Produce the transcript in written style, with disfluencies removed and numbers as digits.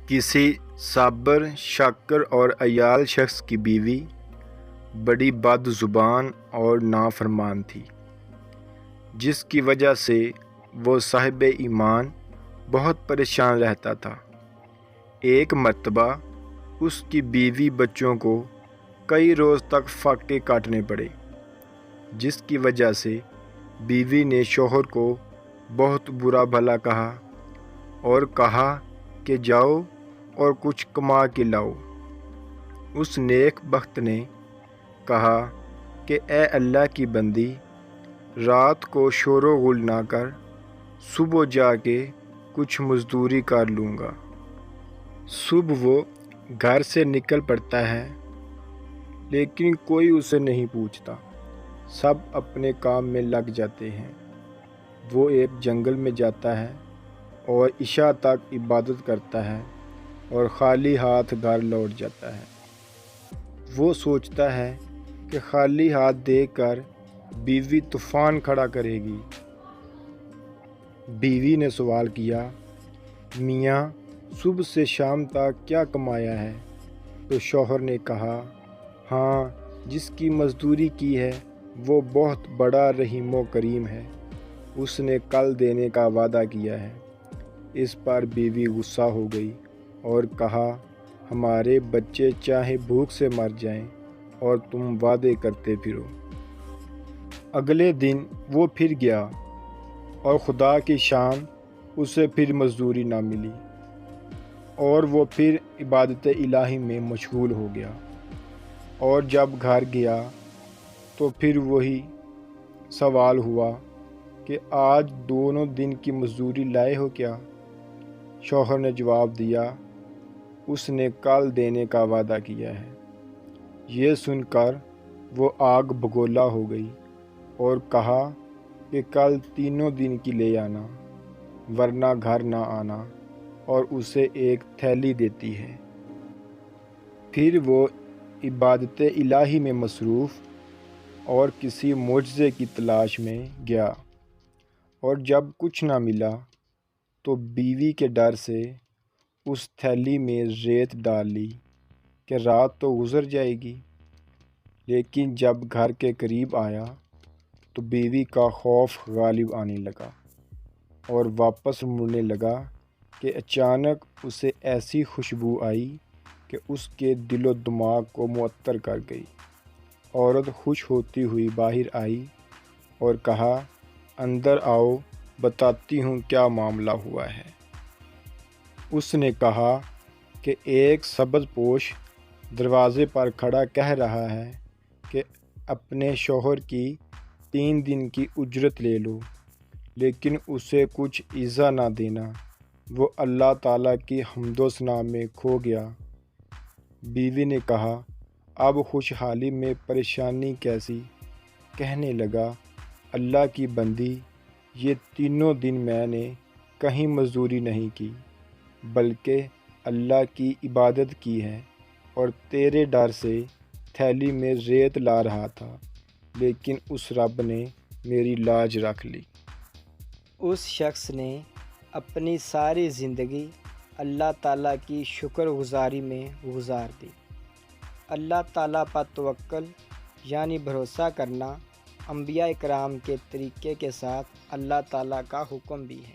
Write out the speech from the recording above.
کسی صابر، شاکر اور عیال شخص کی بیوی بڑی بد زبان اور نافرمان تھی، جس کی وجہ سے وہ صاحب ایمان بہت پریشان رہتا تھا۔ ایک مرتبہ اس کی بیوی بچوں کو کئی روز تک فاقے کاٹنے پڑے، جس کی وجہ سے بیوی نے شوہر کو بہت برا بھلا کہا اور کہا کہ جاؤ اور کچھ کما کے لاؤ۔ اس نیک بخت نے کہا کہ اے اللہ کی بندی، رات کو شور و غل نہ کر، صبح جا کے کچھ مزدوری کر لوں گا۔ صبح وہ گھر سے نکل پڑتا ہے، لیکن کوئی اسے نہیں پوچھتا، سب اپنے کام میں لگ جاتے ہیں۔ وہ ایک جنگل میں جاتا ہے اور عشاء تک عبادت کرتا ہے اور خالی ہاتھ گھر لوٹ جاتا ہے۔ وہ سوچتا ہے کہ خالی ہاتھ دیکھ کر بیوی طوفان کھڑا کرے گی۔ بیوی نے سوال کیا، میاں صبح سے شام تک کیا کمایا ہے؟ تو شوہر نے کہا، ہاں، جس کی مزدوری کی ہے وہ بہت بڑا رحیم و کریم ہے، اس نے کل دینے کا وعدہ کیا ہے۔ اس پر بیوی غصہ ہو گئی اور کہا، ہمارے بچے چاہے بھوک سے مر جائیں اور تم وعدے کرتے پھرو۔ اگلے دن وہ پھر گیا اور خدا کی شان اسے پھر مزدوری نہ ملی اور وہ پھر عبادت الہی میں مشغول ہو گیا۔ اور جب گھر گیا تو پھر وہی سوال ہوا کہ آج دونوں دن کی مزدوری لائے ہو کیا؟ شوہر نے جواب دیا، اس نے کل دینے کا وعدہ کیا ہے۔ یہ سن کر وہ آگ بگولا ہو گئی اور کہا کہ کل تینوں دن کی لے آنا، ورنہ گھر نہ آنا، اور اسے ایک تھیلی دیتی ہے۔ پھر وہ عبادت الہی میں مصروف اور کسی معجزے کی تلاش میں گیا، اور جب کچھ نہ ملا تو بیوی کے ڈر سے اس تھیلی میں ریت ڈال لی کہ رات تو گزر جائے گی۔ لیکن جب گھر کے قریب آیا تو بیوی کا خوف غالب آنے لگا اور واپس مڑنے لگا کہ اچانک اسے ایسی خوشبو آئی کہ اس کے دل و دماغ کو معطر کر گئی۔ عورت خوش ہوتی ہوئی باہر آئی اور کہا، اندر آؤ، بتاتی ہوں کیا معاملہ ہوا ہے۔ اس نے کہا کہ ایک سبز پوش دروازے پر کھڑا کہہ رہا ہے کہ اپنے شوہر کی 3 دن کی اجرت لے لو، لیکن اسے کچھ ایذا نہ دینا، وہ اللہ تعالیٰ کی حمد و ثنا میں کھو گیا۔ بیوی نے کہا، اب خوشحالی میں پریشانی کیسی؟ کہنے لگا، اللہ کی بندی، یہ تینوں دن میں نے کہیں مزدوری نہیں کی، بلکہ اللہ کی عبادت کی ہے اور تیرے ڈر سے تھیلی میں ریت لا رہا تھا، لیکن اس رب نے میری لاج رکھ لی۔ اس شخص نے اپنی ساری زندگی اللہ تعالیٰ کی شکر گزاری میں گزار دی۔ اللہ تعالیٰ پر توکل یعنی بھروسہ کرنا انبیاء کرام کے طریقے کے ساتھ اللہ تعالیٰ کا حکم بھی ہے۔